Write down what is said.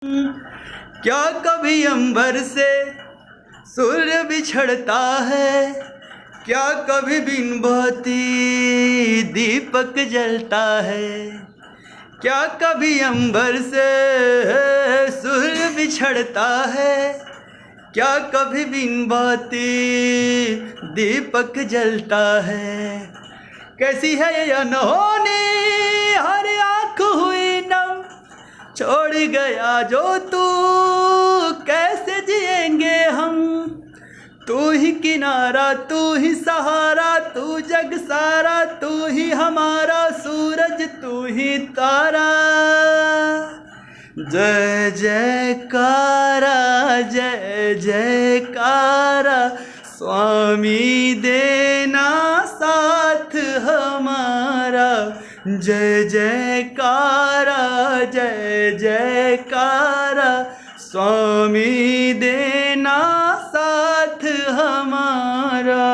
क्या कभी अंबर से सूर्य बिछड़ता है, क्या कभी बिन बहती दीपक जलता है। क्या कभी अंबर से सूर्य बिछड़ता है, क्या कभी बिन बहती दीपक जलता है। कैसी है ये अनहोनी, हर आँख हुई नम, छोड़ गया जो तू कैसे जिएंगे हम। तू ही किनारा, तू ही सहारा, तू जग सारा, तू ही हमारा सूरज, तू ही तारा। जय जयकारा, जय जयकारा, स्वामी देना साथ हमारा। जय जयकारा, जय जयकारा, स्वामी देना साथ हमारा।